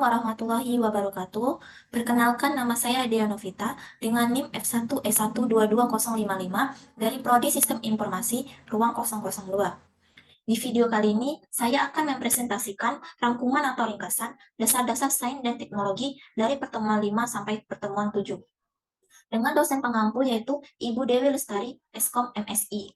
warahmatullahi wabarakatuh. Perkenalkan, nama saya Dea Novita dengan NIM F1E122055 dari Prodi Sistem Informasi Ruang 002. Di video kali ini, saya akan mempresentasikan rangkuman atau ringkasan dasar-dasar sains dan teknologi dari pertemuan 5 sampai pertemuan 7. Dengan dosen pengampu yaitu Ibu Dewi Lestari, Eskom MSI.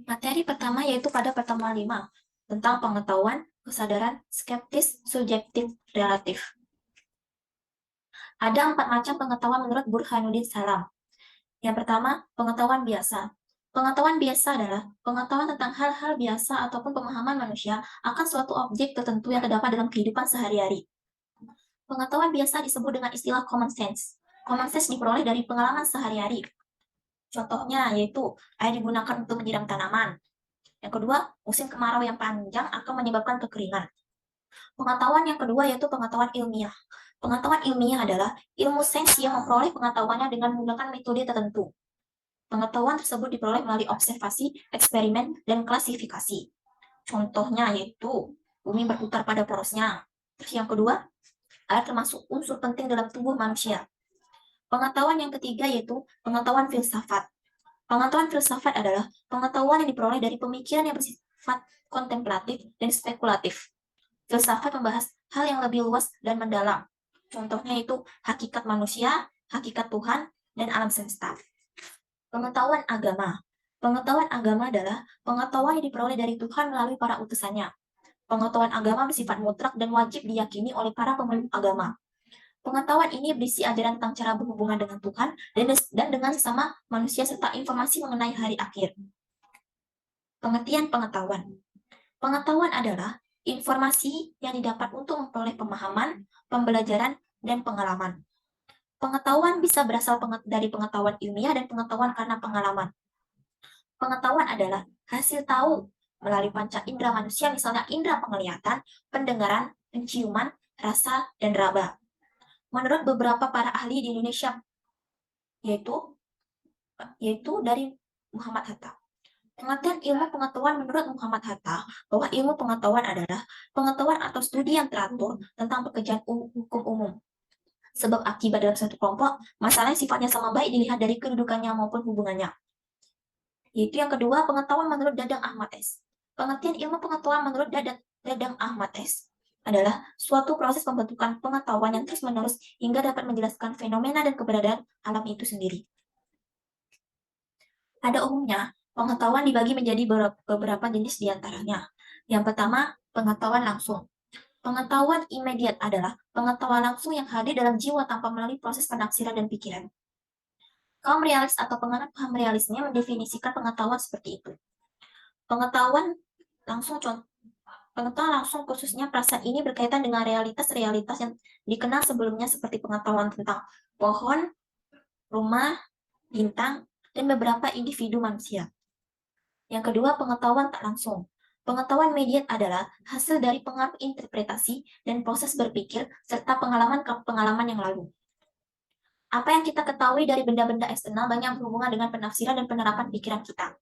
Materi pertama yaitu pada pertemuan 5, tentang pengetahuan, kesadaran, skeptis, subjektif, relatif. Ada 4 macam pengetahuan menurut Burhanuddin Salam. Yang pertama, pengetahuan biasa. Pengetahuan biasa adalah pengetahuan tentang hal-hal biasa ataupun pemahaman manusia akan suatu objek tertentu yang terdapat dalam kehidupan sehari-hari. Pengetahuan biasa disebut dengan istilah common sense. Common sense diperoleh dari pengalaman sehari-hari. Contohnya yaitu air digunakan untuk menyiram tanaman. Yang kedua, musim kemarau yang panjang akan menyebabkan kekeringan. Pengetahuan yang kedua yaitu pengetahuan ilmiah. Pengetahuan ilmiah adalah ilmu sains yang memperoleh pengetahuannya dengan menggunakan metode tertentu. Pengetahuan tersebut diperoleh melalui observasi, eksperimen, dan klasifikasi. Contohnya yaitu bumi berputar pada porosnya. Terus yang kedua, air termasuk unsur penting dalam tubuh manusia. Pengetahuan yang ketiga yaitu pengetahuan filsafat. Pengetahuan filsafat adalah pengetahuan yang diperoleh dari pemikiran yang bersifat kontemplatif dan spekulatif. Filsafat membahas hal yang lebih luas dan mendalam. Contohnya itu hakikat manusia, hakikat Tuhan, dan alam semesta. Pengetahuan agama. Pengetahuan agama adalah pengetahuan yang diperoleh dari Tuhan melalui para utusannya. Pengetahuan agama bersifat mutlak dan wajib diyakini oleh para pemeluk agama. Pengetahuan ini berisi ajaran tentang cara berhubungan dengan Tuhan dan dengan sesama manusia serta informasi mengenai hari akhir. Pengertian pengetahuan. Pengetahuan adalah informasi yang didapat untuk memperoleh pemahaman, pembelajaran, dan pengalaman. Pengetahuan bisa berasal dari pengetahuan ilmiah dan pengetahuan karena pengalaman. Pengetahuan adalah hasil tahu melalui panca indera manusia, misalnya indera penglihatan, pendengaran, penciuman, rasa, dan raba. Menurut beberapa para ahli di Indonesia, yaitu dari Muhammad Hatta. Pengertian ilmu pengetahuan menurut Muhammad Hatta bahwa ilmu pengetahuan adalah pengetahuan atau studi yang teratur tentang pekerjaan hukum umum. Sebab akibat dalam satu kelompok, masalah yang sifatnya sama baik dilihat dari kedudukannya maupun hubungannya. Yaitu yang kedua, pengetahuan menurut Dadang Ahmad S. Pengertian ilmu pengetahuan menurut Dadang Ahmad S. adalah suatu proses pembentukan pengetahuan yang terus-menerus hingga dapat menjelaskan fenomena dan keberadaan alam itu sendiri. Pada umumnya, pengetahuan dibagi menjadi beberapa jenis diantaranya. Yang pertama, pengetahuan langsung. Pengetahuan imediat adalah pengetahuan langsung yang hadir dalam jiwa tanpa melalui proses penafsiran dan pikiran. Kaum realis atau penganut paham realisme mendefinisikan pengetahuan seperti itu. Pengetahuan langsung khususnya perasaan ini berkaitan dengan realitas-realitas yang dikenal sebelumnya seperti pengetahuan tentang pohon, rumah, bintang, dan beberapa individu manusia. Yang kedua, pengetahuan tak langsung. Pengetahuan mediat adalah hasil dari pengaruh interpretasi dan proses berpikir serta pengalaman yang lalu. Apa yang kita ketahui dari benda-benda eksternal banyak berhubungan dengan penafsiran dan penerapan pikiran kita.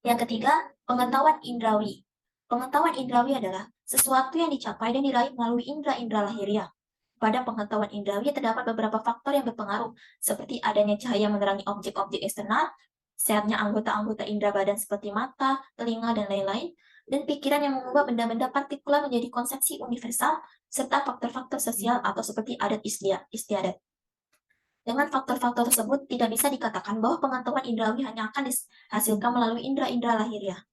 Yang ketiga, pengetahuan indrawi. Pengetahuan indrawi adalah sesuatu yang dicapai dan diraih melalui indera-indera lahiriah. Pada pengetahuan indrawi terdapat beberapa faktor yang berpengaruh, seperti adanya cahaya menerangi objek-objek eksternal, sehatnya anggota-anggota indera badan seperti mata, telinga, dan lain-lain, dan pikiran yang mengubah benda-benda partikular menjadi konsepsi universal, serta faktor-faktor sosial atau seperti adat istiadat. Dengan faktor-faktor tersebut, tidak bisa dikatakan bahwa pengetahuan indrawi hanya akan dihasilkan melalui indera-indera lahiriah.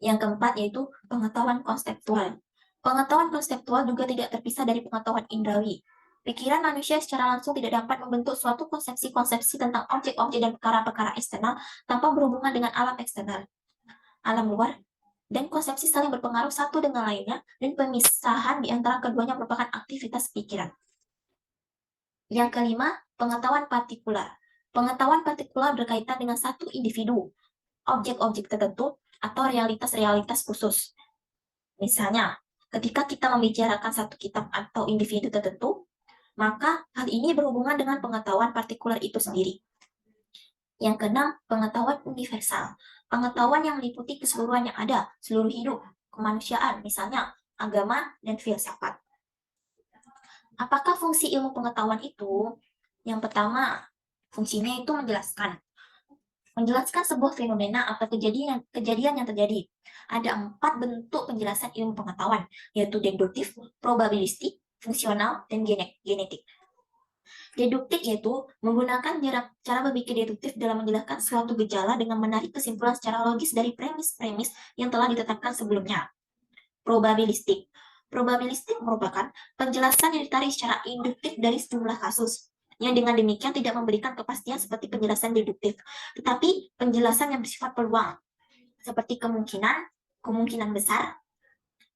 Yang keempat yaitu pengetahuan konseptual. Pengetahuan konseptual juga tidak terpisah dari pengetahuan indrawi. Pikiran manusia secara langsung tidak dapat membentuk suatu konsepsi-konsepsi tentang objek-objek dan perkara-perkara eksternal tanpa berhubungan dengan alam eksternal, alam luar, dan konsepsi saling berpengaruh satu dengan lainnya, dan pemisahan di antara keduanya merupakan aktivitas pikiran. Yang kelima, pengetahuan partikular. Pengetahuan partikular berkaitan dengan satu individu, objek-objek tertentu, atau realitas-realitas khusus. Misalnya, ketika kita membicarakan satu kitab atau individu tertentu, maka hal ini berhubungan dengan pengetahuan partikular itu sendiri. Yang keenam, pengetahuan universal. Pengetahuan yang meliputi keseluruhan yang ada, seluruh hidup, kemanusiaan, misalnya agama dan filsafat. Apakah fungsi ilmu pengetahuan itu? Yang pertama, fungsinya itu menjelaskan. Menjelaskan sebuah fenomena atau kejadian yang terjadi. Ada 4 bentuk penjelasan ilmu pengetahuan, yaitu deduktif, probabilistik, fungsional, dan genetik. Deduktif yaitu menggunakan cara berpikir deduktif dalam menjelaskan suatu gejala dengan menarik kesimpulan secara logis dari premis-premis yang telah ditetapkan sebelumnya. Probabilistik. Probabilistik merupakan penjelasan yang ditarik secara induktif dari sejumlah kasus, yang dengan demikian tidak memberikan kepastian seperti penjelasan deduktif, tetapi penjelasan yang bersifat peluang, seperti kemungkinan besar,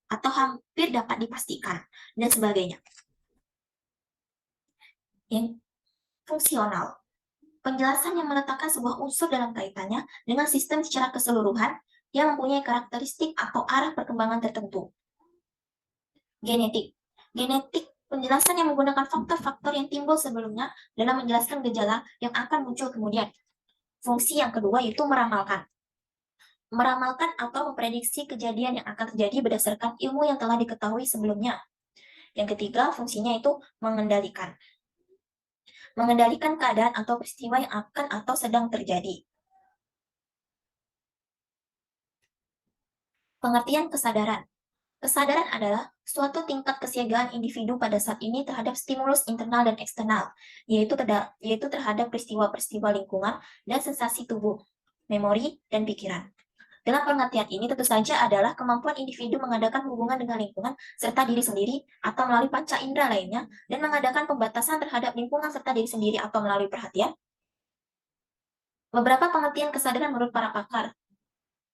atau hampir dapat dipastikan, dan sebagainya. Yang fungsional. Penjelasan yang meletakkan sebuah unsur dalam kaitannya dengan sistem secara keseluruhan yang mempunyai karakteristik atau arah perkembangan tertentu. Genetik. Genetik, penjelasan yang menggunakan faktor-faktor yang timbul sebelumnya dalam menjelaskan gejala yang akan muncul kemudian. Fungsi yang kedua yaitu meramalkan. Meramalkan atau memprediksi kejadian yang akan terjadi berdasarkan ilmu yang telah diketahui sebelumnya. Yang ketiga, fungsinya itu mengendalikan. Mengendalikan keadaan atau peristiwa yang akan atau sedang terjadi. Pengertian kesadaran. Kesadaran adalah suatu tingkat kesiagaan individu pada saat ini terhadap stimulus internal dan eksternal, yaitu terhadap peristiwa-peristiwa lingkungan dan sensasi tubuh, memori, dan pikiran. Dalam pengertian ini tentu saja adalah kemampuan individu mengadakan hubungan dengan lingkungan serta diri sendiri atau melalui panca indera lainnya, dan mengadakan pembatasan terhadap lingkungan serta diri sendiri atau melalui perhatian. Beberapa pengertian kesadaran menurut para pakar,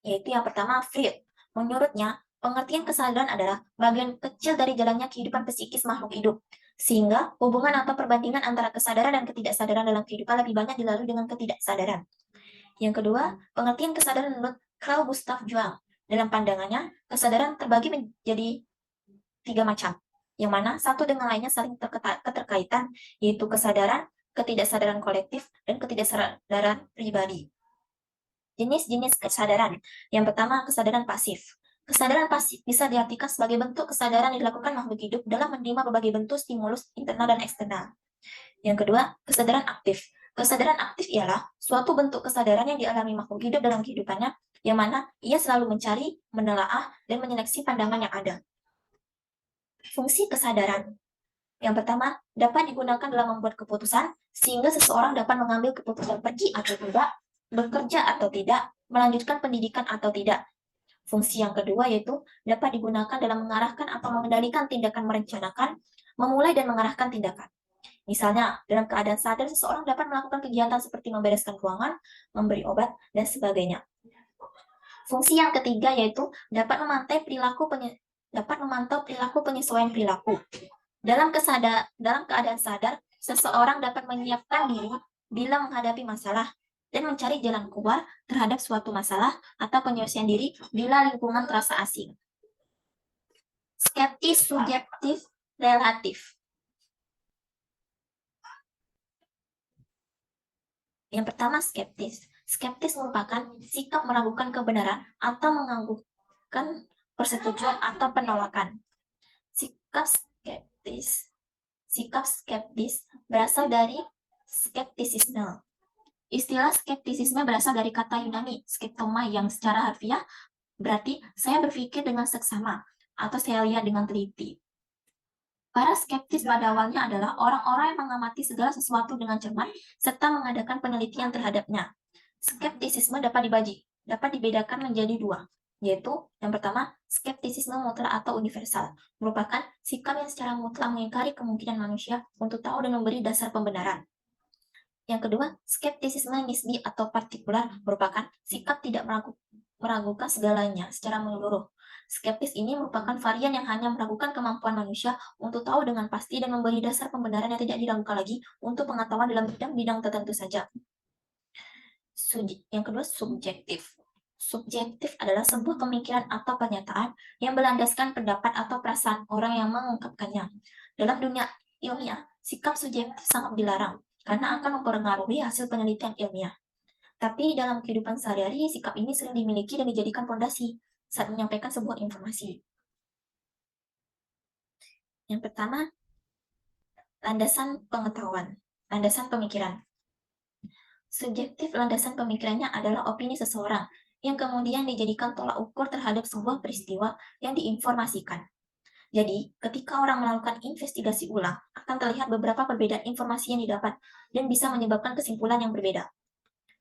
yaitu yang pertama, Freud. Menurutnya, pengertian kesadaran adalah bagian kecil dari jalannya kehidupan psikis makhluk hidup, sehingga hubungan atau perbandingan antara kesadaran dan ketidaksadaran dalam kehidupan lebih banyak dilalui dengan ketidaksadaran. Yang kedua, pengertian kesadaran menurut Carl Gustav Jung. Dalam pandangannya, kesadaran terbagi menjadi 3 macam, yang mana satu dengan lainnya saling keterkaitan, yaitu kesadaran, ketidaksadaran kolektif, dan ketidaksadaran pribadi. Jenis-jenis kesadaran. Yang pertama, kesadaran pasif. Kesadaran pasif bisa diartikan sebagai bentuk kesadaran yang dilakukan makhluk hidup dalam menerima berbagai bentuk stimulus internal dan eksternal. Yang kedua, kesadaran aktif. Kesadaran aktif ialah suatu bentuk kesadaran yang dialami makhluk hidup dalam kehidupannya, yang mana ia selalu mencari, menelaah, dan menyeleksi pandangan yang ada. Fungsi kesadaran. Yang pertama, dapat digunakan dalam membuat keputusan, sehingga seseorang dapat mengambil keputusan pergi atau tidak, bekerja atau tidak, melanjutkan pendidikan atau tidak. Fungsi yang kedua yaitu dapat digunakan dalam mengarahkan atau mengendalikan tindakan merencanakan, memulai dan mengarahkan tindakan. Misalnya, dalam keadaan sadar, seseorang dapat melakukan kegiatan seperti membereskan ruangan, memberi obat, dan sebagainya. Fungsi yang ketiga yaitu dapat memantau perilaku penyesuaian perilaku. Dalam keadaan sadar, seseorang dapat menyiapkan diri bila menghadapi masalah dan mencari jalan keluar terhadap suatu masalah atau penyesuaian diri bila lingkungan terasa asing. Skeptis, subjektif, relatif. Yang pertama, skeptis. Skeptis merupakan sikap meragukan kebenaran atau menganggukkan persetujuan atau penolakan. Sikap skeptis berasal dari skeptisisme. Istilah skeptisisme berasal dari kata Yunani, skeptoma, yang secara harfiah berarti saya berpikir dengan seksama atau saya lihat dengan teliti. Para skeptis pada awalnya adalah orang-orang yang mengamati segala sesuatu dengan cermat serta mengadakan penelitian terhadapnya. Skeptisisme dapat dibedakan menjadi 2, yaitu yang pertama, skeptisisme mutlak atau universal, merupakan sikap yang secara mutlak mengingkari kemungkinan manusia untuk tahu dan memberi dasar pembenaran. Yang kedua, skeptisisme nisbi atau partikular, merupakan sikap tidak meragukan segalanya secara menyeluruh. Skeptis ini merupakan varian yang hanya meragukan kemampuan manusia untuk tahu dengan pasti dan memberi dasar pembenaran yang tidak diragukan lagi untuk pengetahuan dalam bidang tertentu saja. Yang kedua, subjektif. Subjektif adalah sebuah pemikiran atau pernyataan yang berlandaskan pendapat atau perasaan orang yang mengungkapkannya. Dalam dunia ilmiah, sikap subjektif sangat dilarang karena akan mempengaruhi hasil penelitian ilmiah. Tapi dalam kehidupan sehari-hari, sikap ini sering dimiliki dan dijadikan fondasi saat menyampaikan sebuah informasi. Yang pertama, landasan pengetahuan, landasan pemikiran. Subjektif landasan pemikirannya adalah opini seseorang yang kemudian dijadikan tolak ukur terhadap sebuah peristiwa yang diinformasikan. Jadi, ketika orang melakukan investigasi ulang, akan terlihat beberapa perbedaan informasi yang didapat dan bisa menyebabkan kesimpulan yang berbeda.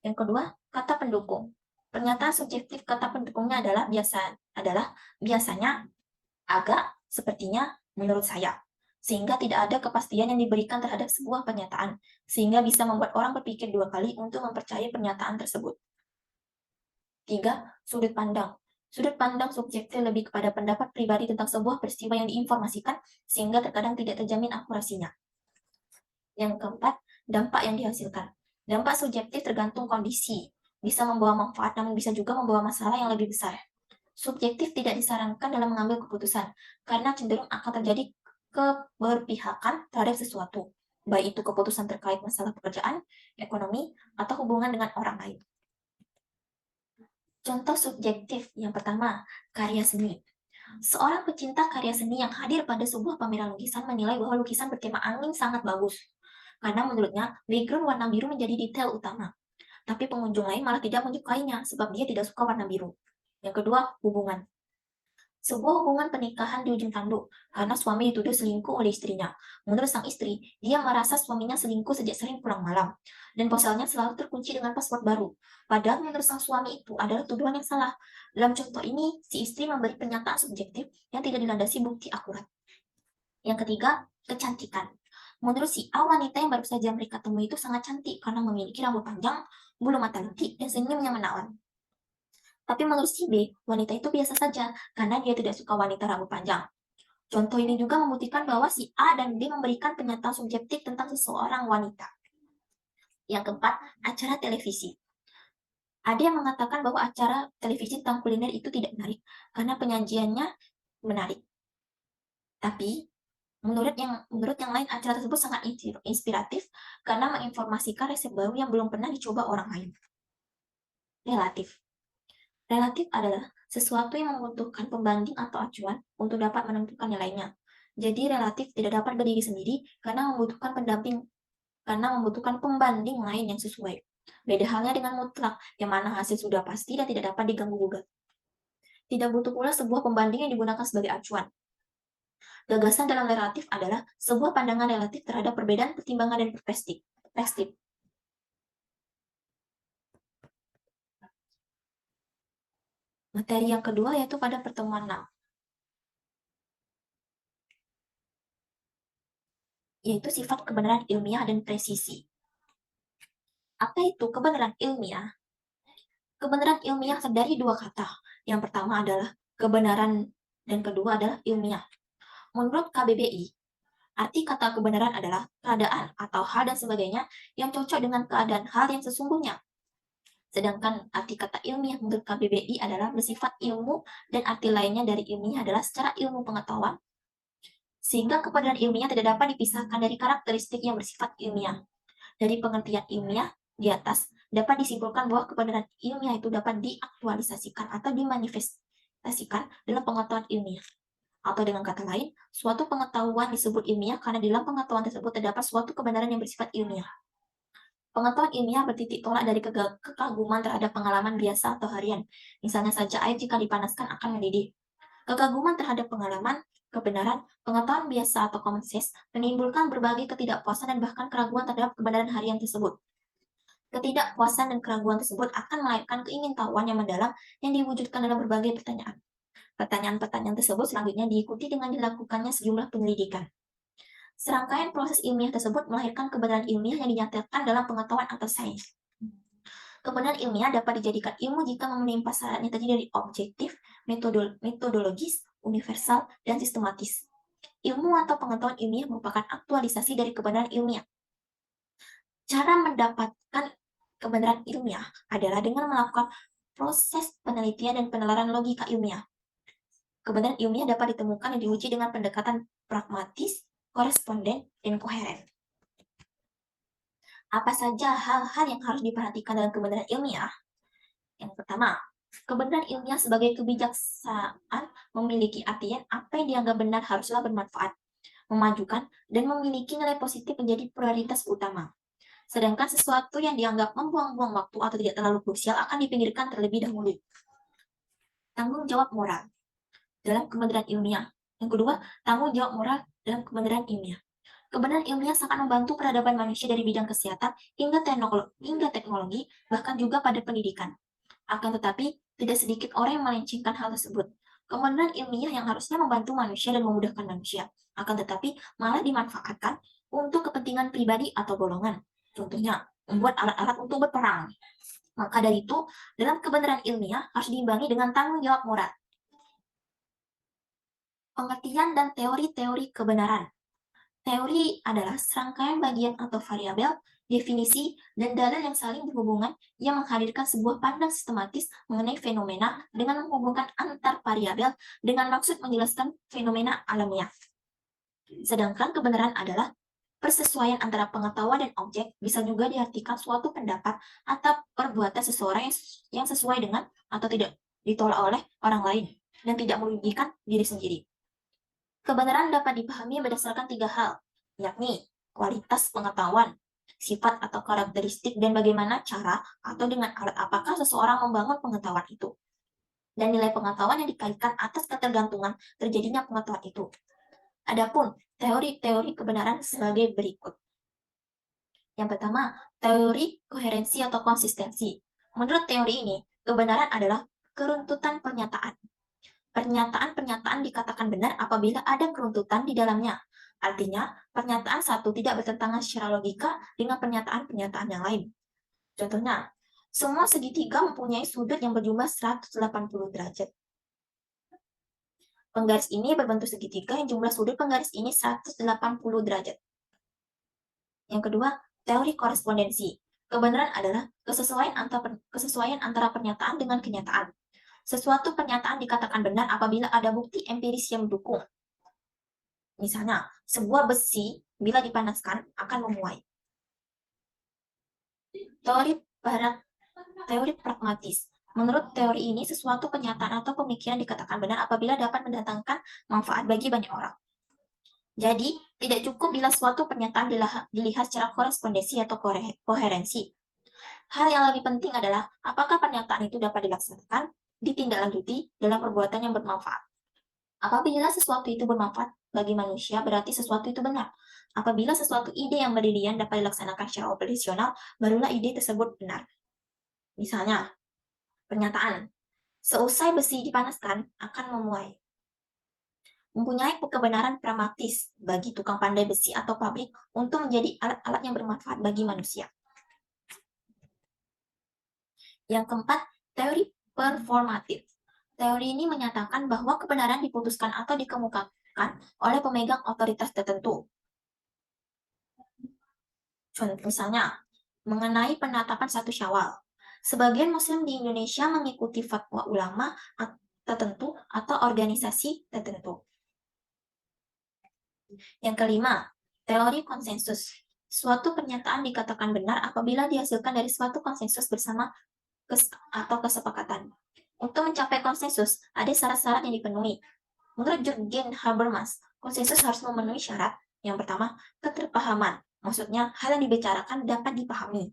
Yang kedua, kata pendukung. Pernyataan subjektif kata pendukungnya adalah biasanya, agak, sepertinya, menurut saya. Sehingga tidak ada kepastian yang diberikan terhadap sebuah pernyataan, sehingga bisa membuat orang berpikir dua kali untuk mempercayai pernyataan tersebut. 3. Sudut pandang. Sudut pandang subjektif lebih kepada pendapat pribadi tentang sebuah peristiwa yang diinformasikan, sehingga terkadang tidak terjamin akurasinya. Yang keempat, dampak yang dihasilkan. Dampak subjektif tergantung kondisi, bisa membawa manfaat namun bisa juga membawa masalah yang lebih besar. Subjektif tidak disarankan dalam mengambil keputusan, karena cenderung akan terjadi keberpihakan terhadap sesuatu, baik itu keputusan terkait masalah pekerjaan, ekonomi, atau hubungan dengan orang lain. Contoh subjektif yang pertama, karya seni. Seorang pecinta karya seni yang hadir pada sebuah pameran lukisan menilai bahwa lukisan bertema angin sangat bagus, karena menurutnya background warna biru menjadi detail utama. Tapi pengunjung lain malah tidak menyukainya sebab dia tidak suka warna biru. Yang kedua, hubungan. Sebuah hubungan pernikahan di ujung tanduk karena suami dituduh selingkuh oleh istrinya. Menurut sang istri, dia merasa suaminya selingkuh sejak sering pulang malam, dan ponselnya selalu terkunci dengan password baru. Padahal menurut sang suami itu adalah tuduhan yang salah. Dalam contoh ini, si istri memberi pernyataan subjektif yang tidak dilandasi bukti akurat. Yang ketiga, kecantikan. Menurut si A, wanita yang baru saja mereka temui itu sangat cantik karena memiliki rambut panjang, bulu mata lentik, dan senyum yang menawan. Tapi menurut si B, wanita itu biasa saja karena dia tidak suka wanita rambut panjang. Contoh ini juga membuktikan bahwa si A dan B memberikan pernyataan subjektif tentang seseorang wanita. Yang keempat, acara televisi. Ada yang mengatakan bahwa acara televisi tentang kuliner itu tidak menarik karena penyajiannya menarik. Tapi menurut yang lain, acara tersebut sangat inspiratif karena menginformasikan resep baru yang belum pernah dicoba orang lain. Relatif. Relatif adalah sesuatu yang membutuhkan pembanding atau acuan untuk dapat menentukan nilainya. Jadi relatif tidak dapat berdiri sendiri karena membutuhkan pembanding lain yang sesuai. Beda halnya dengan mutlak, yang mana hasil sudah pasti dan tidak dapat diganggu-gugat. Tidak butuh pula sebuah pembanding yang digunakan sebagai acuan. Gagasan dalam relatif adalah sebuah pandangan relatif terhadap perbedaan pertimbangan dan perspektif. Materi yang kedua yaitu pada pertemuan 6, yaitu sifat kebenaran ilmiah dan presisi. Apa itu kebenaran ilmiah? Kebenaran ilmiah terdiri dua kata. Yang pertama adalah kebenaran dan kedua adalah ilmiah. Menurut KBBI, arti kata kebenaran adalah keadaan atau hal dan sebagainya yang cocok dengan keadaan hal yang sesungguhnya. Sedangkan arti kata ilmiah menurut KBBI adalah bersifat ilmu dan arti lainnya dari ilmiah adalah secara ilmu pengetahuan. Sehingga kebenaran ilmiah tidak dapat dipisahkan dari karakteristik yang bersifat ilmiah. Dari pengertian ilmiah di atas, dapat disimpulkan bahwa kebenaran ilmiah itu dapat diaktualisasikan atau dimanifestasikan dalam pengetahuan ilmiah. Atau dengan kata lain, suatu pengetahuan disebut ilmiah karena dalam pengetahuan tersebut terdapat suatu kebenaran yang bersifat ilmiah. Pengetahuan ilmiah bertitik tolak dari kekaguman terhadap pengalaman biasa atau harian. Misalnya saja air jika dipanaskan akan mendidih. Kekaguman terhadap pengalaman, kebenaran, pengetahuan biasa atau common sense menimbulkan berbagai ketidakpuasan dan bahkan keraguan terhadap kebenaran harian tersebut. Ketidakpuasan dan keraguan tersebut akan melahirkan keingintahuan yang mendalam yang diwujudkan dalam berbagai pertanyaan. Pertanyaan-pertanyaan tersebut selanjutnya diikuti dengan dilakukannya sejumlah penyelidikan. Serangkaian proses ilmiah tersebut melahirkan kebenaran ilmiah yang dinyatakan dalam pengetahuan atau sains. Kebenaran ilmiah dapat dijadikan ilmu jika memenuhi syarat yang terdiri dari objektif, metodologis, universal, dan sistematis. Ilmu atau pengetahuan ilmiah merupakan aktualisasi dari kebenaran ilmiah. Cara mendapatkan kebenaran ilmiah adalah dengan melakukan proses penelitian dan penalaran logika ilmiah. Kebenaran ilmiah dapat ditemukan dan diuji dengan pendekatan pragmatis, koresponden, dan koheren. Apa saja hal-hal yang harus diperhatikan dalam kebenaran ilmiah? Yang pertama, kebenaran ilmiah sebagai kebijaksanaan memiliki artian apa yang dianggap benar haruslah bermanfaat, memajukan, dan memiliki nilai positif menjadi prioritas utama. Sedangkan sesuatu yang dianggap membuang-buang waktu atau tidak terlalu krusial akan dipinggirkan terlebih dahulu. Tanggung jawab moral dalam kebenaran ilmiah. Yang kedua, tanggung jawab moral dalam kebenaran ilmiah. Kebenaran ilmiah sangat membantu peradaban manusia dari bidang kesehatan hingga teknologi, bahkan juga pada pendidikan. Akan tetapi, tidak sedikit orang yang melencengkan hal tersebut. Kebenaran ilmiah yang harusnya membantu manusia dan memudahkan manusia, akan tetapi malah dimanfaatkan untuk kepentingan pribadi atau golongan. Contohnya, membuat alat-alat untuk berperang. Maka dari itu, dalam kebenaran ilmiah harus diimbangi dengan tanggung jawab moral. Pengertian dan teori-teori kebenaran. Teori adalah serangkaian bagian atau variabel, definisi, dan dalil yang saling berhubungan yang menghadirkan sebuah pandang sistematis mengenai fenomena dengan menghubungkan antar variabel dengan maksud menjelaskan fenomena alamiah. Sedangkan kebenaran adalah persesuaian antara pengetahuan dan objek, bisa juga diartikan suatu pendapat atau perbuatan seseorang yang sesuai dengan atau tidak ditolak oleh orang lain dan tidak merugikan diri sendiri. Kebenaran dapat dipahami berdasarkan 3 hal, yakni kualitas pengetahuan, sifat atau karakteristik, dan bagaimana cara atau dengan alat apakah seseorang membangun pengetahuan itu, dan nilai pengetahuan yang dikaitkan atas ketergantungan terjadinya pengetahuan itu. Adapun teori-teori kebenaran sebagai berikut. Yang pertama, teori koherensi atau konsistensi. Menurut teori ini, kebenaran adalah keruntutan pernyataan. Pernyataan-pernyataan dikatakan benar apabila ada keruntutan di dalamnya. Artinya, pernyataan satu tidak bertentangan secara logika dengan pernyataan-pernyataan yang lain. Contohnya, semua segitiga mempunyai sudut yang berjumlah 180 derajat. Penggaris ini berbentuk segitiga yang jumlah sudut penggaris ini 180 derajat. Yang kedua, teori korespondensi. Kebenaran adalah kesesuaian antara pernyataan dengan kenyataan. Sesuatu pernyataan dikatakan benar apabila ada bukti empiris yang mendukung. Misalnya, sebuah besi bila dipanaskan akan memuai. Teori pragmatis. Menurut teori ini, sesuatu kenyataan atau pemikiran dikatakan benar apabila dapat mendatangkan manfaat bagi banyak orang. Jadi, tidak cukup bila suatu pernyataan dilihat secara korespondensi atau koherensi. Hal yang lebih penting adalah apakah pernyataan itu dapat dilaksanakan, ditindaklanjuti dalam perbuatan yang bermanfaat. Apabila sesuatu itu bermanfaat bagi manusia, berarti sesuatu itu benar. Apabila sesuatu ide yang berdirian dapat dilaksanakan secara operasional, barulah ide tersebut benar. Misalnya, pernyataan, seusai besi dipanaskan akan memuai. Mempunyai kebenaran pragmatis bagi tukang pandai besi atau pabrik untuk menjadi alat-alat yang bermanfaat bagi manusia. Yang keempat, teori performatif. Teori ini menyatakan bahwa kebenaran diputuskan atau dikemukakan oleh pemegang otoritas tertentu. Contoh misalnya, mengenai penetapan 1 Syawal. Sebagian muslim di Indonesia mengikuti fatwa ulama tertentu atau organisasi tertentu. Yang kelima, teori konsensus. Suatu pernyataan dikatakan benar apabila dihasilkan dari suatu konsensus bersama atau kesepakatan. Untuk mencapai konsensus, ada syarat-syarat yang dipenuhi. Menurut Jürgen Habermas, konsensus harus memenuhi syarat. Yang pertama, keterpahaman. Maksudnya, hal yang dibicarakan dapat dipahami.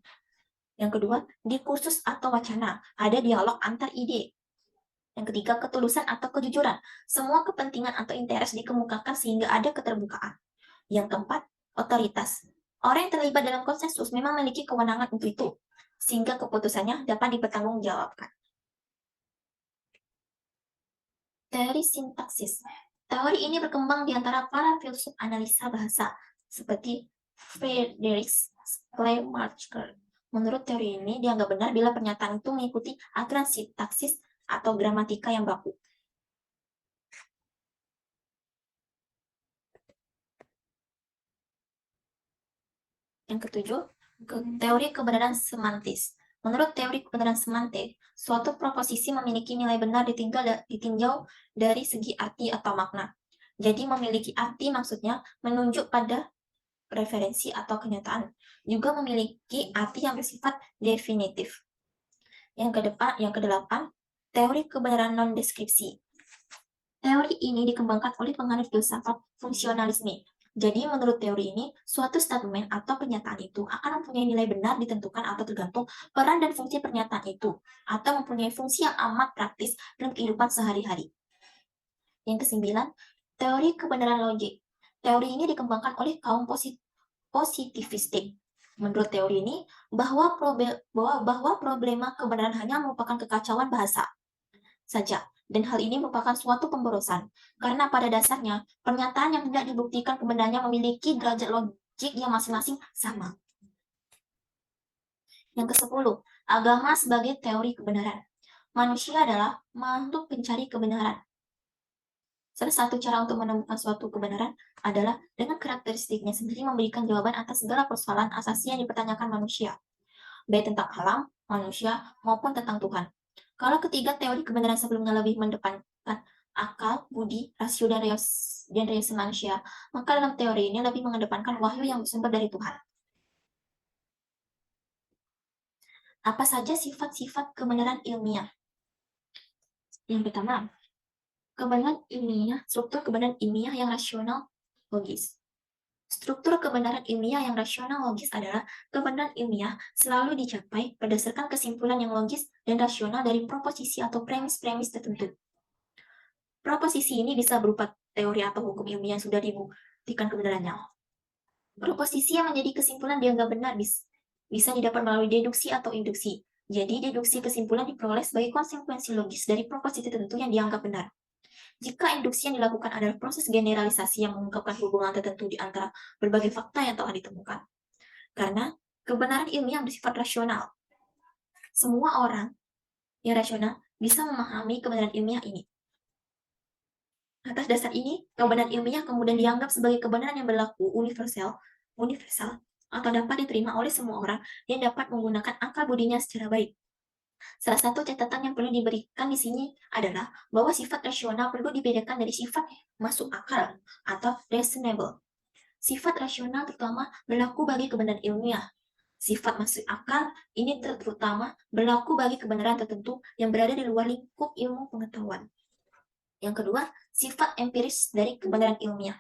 Yang kedua, diskursus atau wacana. Ada dialog antar ide. Yang ketiga, ketulusan atau kejujuran. Semua kepentingan atau interes dikemukakan sehingga ada keterbukaan. Yang keempat, otoritas. Orang yang terlibat dalam konsensus memang memiliki kewenangan untuk itu, sehingga keputusannya dapat dipertanggungjawabkan. Teori sintaksis. Teori ini berkembang di antara para filsuf analisa bahasa, seperti Friedrich Schleiermacher. Menurut teori ini, dianggap benar bila pernyataan itu mengikuti aturan sintaksis atau gramatika yang baku. Yang ketujuh, teori kebenaran semantis. Menurut teori kebenaran semantik, suatu proposisi memiliki nilai benar ditinjau dari segi arti atau makna. Jadi memiliki arti maksudnya menunjuk pada referensi atau kenyataan, juga memiliki arti yang bersifat definitif. Yang kedelapan, teori kebenaran non-deskripsi. Teori ini dikembangkan oleh penganut filsafat fungsionalisme. Jadi, menurut teori ini, suatu statement atau pernyataan itu akan mempunyai nilai benar ditentukan atau tergantung peran dan fungsi pernyataan itu, atau mempunyai fungsi yang amat praktis dalam kehidupan sehari-hari. Yang kesembilan, teori kebenaran logik. Teori ini dikembangkan oleh kaum positivistik. Menurut teori ini, bahwa problema kebenaran hanya merupakan kekacauan bahasa saja, dan hal ini merupakan suatu pemborosan, karena pada dasarnya, pernyataan yang tidak dibuktikan kebenarannya memiliki derajat logik yang masing-masing sama. Yang ke-10, agama sebagai teori kebenaran. Manusia adalah makhluk pencari kebenaran. Salah satu cara untuk menemukan suatu kebenaran adalah dengan karakteristiknya sendiri memberikan jawaban atas segala persoalan asasi yang dipertanyakan manusia, baik tentang alam, manusia, maupun tentang Tuhan. Kalau ketiga teori kebenaran sebelumnya lebih mendepankan akal, budi, rasio, dan reaksi manusia, maka dalam teori ini lebih mengedepankan wahyu yang bersumber dari Tuhan. Apa saja sifat-sifat kebenaran ilmiah? Yang pertama, kebenaran ilmiah, struktur kebenaran ilmiah yang rasional, logis. Struktur kebenaran ilmiah yang rasional logis adalah kebenaran ilmiah selalu dicapai berdasarkan kesimpulan yang logis dan rasional dari proposisi atau premis-premis tertentu. Proposisi ini bisa berupa teori atau hukum ilmiah yang sudah dibuktikan kebenarannya. Proposisi yang menjadi kesimpulan dianggap benar bisa didapat melalui deduksi atau induksi. Jadi, deduksi kesimpulan diperoleh sebagai konsekuensi logis dari proposisi tertentu yang dianggap benar. Jika induksi yang dilakukan adalah proses generalisasi yang mengungkapkan hubungan tertentu di antara berbagai fakta yang telah ditemukan. Karena kebenaran ilmiah bersifat rasional. Semua orang yang rasional bisa memahami kebenaran ilmiah ini. Atas dasar ini, kebenaran ilmiah kemudian dianggap sebagai kebenaran yang berlaku universal, atau dapat diterima oleh semua orang yang dapat menggunakan akal budinya secara baik. Salah satu catatan yang perlu diberikan di sini adalah bahwa sifat rasional perlu dibedakan dari sifat masuk akal atau reasonable. Sifat rasional terutama berlaku bagi kebenaran ilmiah. Sifat masuk akal ini terutama berlaku bagi kebenaran tertentu yang berada di luar lingkup ilmu pengetahuan. Yang kedua, sifat empiris dari kebenaran ilmiah.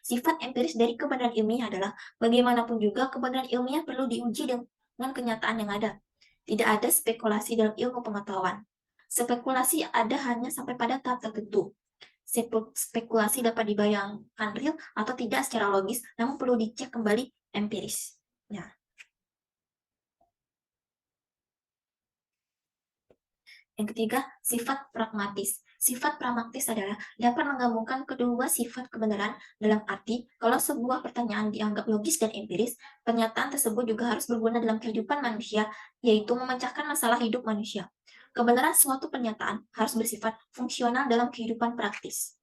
Sifat empiris dari kebenaran ilmiah adalah bagaimanapun juga kebenaran ilmiah perlu diuji dengan kenyataan yang ada. Tidak ada spekulasi dalam ilmu pengetahuan. Spekulasi ada hanya sampai pada tahap tertentu. Spekulasi dapat dibayangkan real atau tidak secara logis, namun perlu dicek kembali empiris. Ya. Yang ketiga, sifat pragmatis. Sifat pragmatis adalah dapat menggabungkan kedua sifat kebenaran dalam arti kalau sebuah pertanyaan dianggap logis dan empiris, pernyataan tersebut juga harus berguna dalam kehidupan manusia, yaitu memecahkan masalah hidup manusia. Kebenaran suatu pernyataan harus bersifat fungsional dalam kehidupan praktis.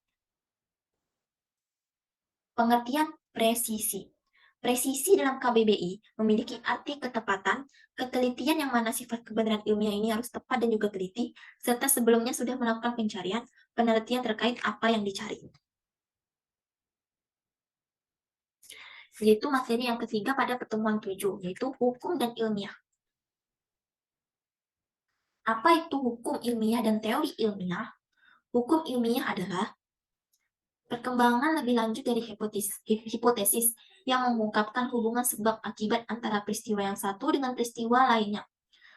Pengertian presisi. Presisi dalam KBBI memiliki arti ketepatan, ketelitian yang mana sifat kebenaran ilmiah ini harus tepat dan juga teliti, serta sebelumnya sudah melakukan pencarian, penelitian terkait apa yang dicari. Yaitu materi yang ketiga pada pertemuan 7, yaitu hukum dan ilmiah. Apa itu hukum ilmiah dan teori ilmiah? Hukum ilmiah adalah perkembangan lebih lanjut dari hipotesis yang mengungkapkan hubungan sebab akibat antara peristiwa yang satu dengan peristiwa lainnya.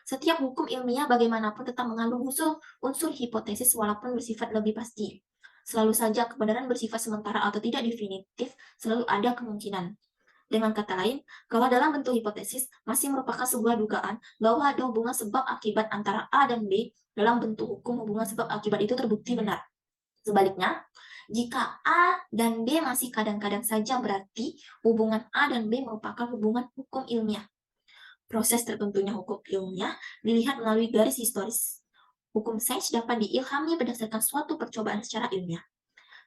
Setiap hukum ilmiah bagaimanapun tetap mengandung unsur hipotesis walaupun bersifat lebih pasti. Selalu saja kebenaran bersifat sementara atau tidak definitif, selalu ada kemungkinan. Dengan kata lain, kalau dalam bentuk hipotesis masih merupakan sebuah dugaan bahwa ada hubungan sebab akibat antara A dan B, dalam bentuk hukum hubungan sebab akibat itu terbukti benar. Sebaliknya, jika A dan B masih kadang-kadang saja, berarti hubungan A dan B merupakan hubungan hukum ilmiah. Proses terbentuknya hukum ilmiah dilihat melalui garis historis. Hukum sains dapat diilhami berdasarkan suatu percobaan secara ilmiah.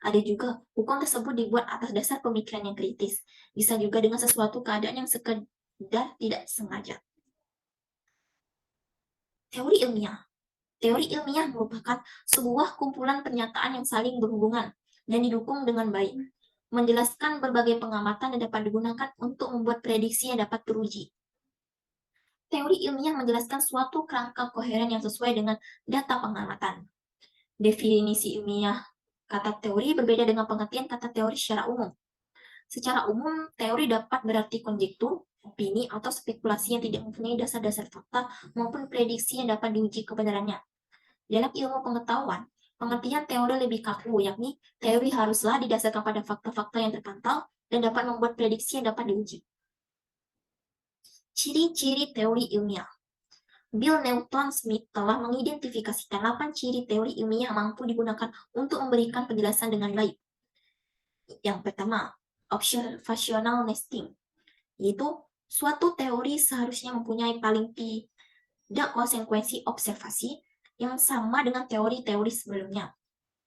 Ada juga hukum tersebut dibuat atas dasar pemikiran yang kritis, bisa juga dengan sesuatu keadaan yang sekedar tidak sengaja. Teori ilmiah. Teori ilmiah merupakan sebuah kumpulan pernyataan yang saling berhubungan dan didukung dengan baik. menjelaskan berbagai pengamatan yang dapat digunakan untuk membuat prediksi yang dapat teruji. Teori ilmiah menjelaskan suatu kerangka koheren yang sesuai dengan data pengamatan. Definisi ilmiah kata teori berbeda dengan pengertian kata teori secara umum. Secara umum, teori dapat berarti konjektur, opini, atau spekulasi yang tidak mempunyai dasar-dasar fakta maupun prediksi yang dapat diuji kebenarannya. Dalam ilmu pengetahuan, pengertian teori lebih kaku, yakni teori haruslah didasarkan pada fakta-fakta yang terpantau dan dapat membuat prediksi yang dapat diuji. Ciri-ciri teori ilmiah. Bill Newton Smith telah mengidentifikasikan 8 ciri teori ilmiah yang mampu digunakan untuk memberikan penjelasan dengan baik. Yang pertama, observational nesting, yaitu suatu teori seharusnya mempunyai paling tidak konsekuensi observasi yang sama dengan teori-teori sebelumnya.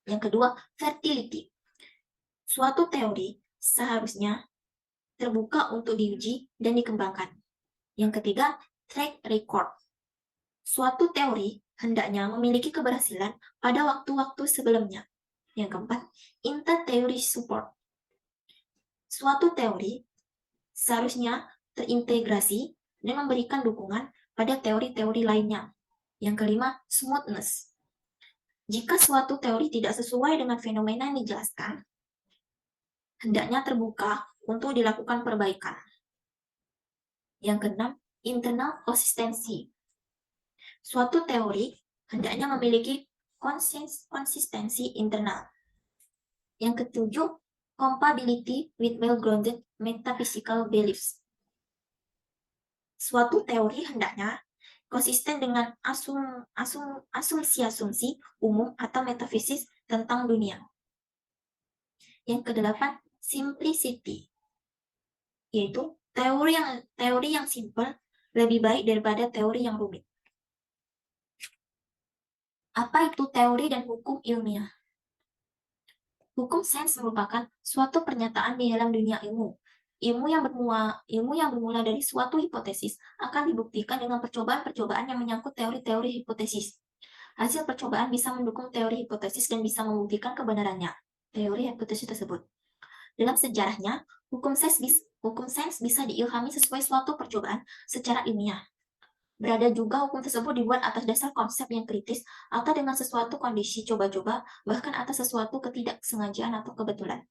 Yang kedua, fertility. Suatu teori seharusnya terbuka untuk diuji dan dikembangkan. Yang ketiga, track record. Suatu teori hendaknya memiliki keberhasilan pada waktu-waktu sebelumnya. Yang keempat, inter-theory support. Suatu teori seharusnya terintegrasi dan memberikan dukungan pada teori-teori lainnya. Yang kelima, smoothness. Jika suatu teori tidak sesuai dengan fenomena yang dijelaskan, hendaknya terbuka untuk dilakukan perbaikan. Yang keenam, internal consistency. Suatu teori hendaknya memiliki konsistensi internal. Yang ketujuh, compatibility with well-grounded metaphysical beliefs. Suatu teori hendaknya konsisten dengan asumsi-asumsi umum atau metafisis tentang dunia. Yang kedelapan, simplicity, yaitu teori yang simpel lebih baik daripada teori yang rumit. Apa itu teori dan hukum ilmiah? Hukum sains merupakan suatu pernyataan di dalam dunia ilmu. Ilmu yang bermula dari suatu hipotesis akan dibuktikan dengan percobaan-percobaan yang menyangkut teori-teori hipotesis. Hasil percobaan bisa mendukung teori hipotesis dan bisa membuktikan kebenarannya teori hipotesis tersebut. Dalam sejarahnya, hukum sains bisa diilhami sesuai suatu percobaan secara ilmiah. Berada juga hukum tersebut dibuat atas dasar konsep yang kritis atau dengan sesuatu kondisi coba-coba, bahkan atas sesuatu ketidaksengajaan atau kebetulan.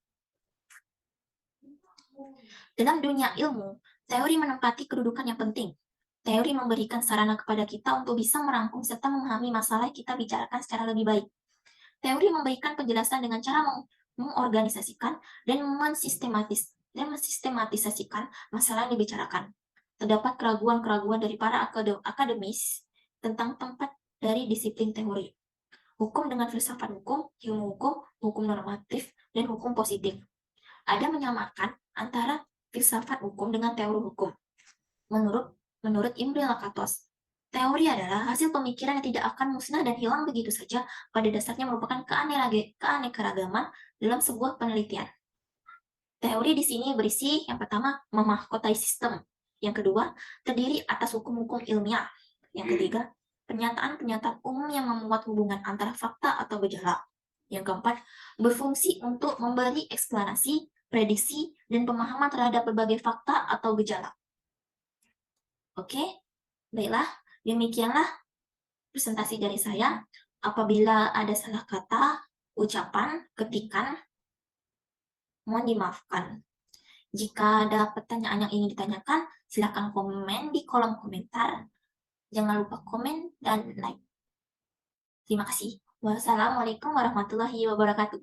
Dalam dunia ilmu, teori menempati kedudukan yang penting. Teori memberikan sarana kepada kita untuk bisa merangkum serta memahami masalah yang kita bicarakan secara lebih baik. Teori memberikan penjelasan dengan cara mengorganisasikan dan mensistematisasikan masalah yang dibicarakan. Terdapat keraguan-keraguan dari para akademis tentang tempat dari disiplin teori. Hukum dengan filsafat hukum, ilmu hukum, hukum normatif, dan hukum positif. Ada menyamakan antara filsafat hukum dengan teori hukum. Menurut Imre Lakatos, teori adalah hasil pemikiran yang tidak akan musnah dan hilang begitu saja, pada dasarnya merupakan keanekaragaman dalam sebuah penelitian. Teori di sini berisi yang pertama, memahkotai sistem. Yang kedua, terdiri atas hukum-hukum ilmiah. Yang ketiga, pernyataan-pernyataan umum yang memuat hubungan antara fakta atau gejala. Yang keempat, berfungsi untuk memberi eksplanasi, prediksi, dan pemahaman terhadap berbagai fakta atau gejala. Oke, baiklah, demikianlah presentasi dari saya. Apabila ada salah kata, ucapan, ketikan, mohon dimaafkan. Jika ada pertanyaan yang ingin ditanyakan, silakan komen di kolom komentar. Jangan lupa komen dan like. Terima kasih. Wassalamualaikum warahmatullahi wabarakatuh.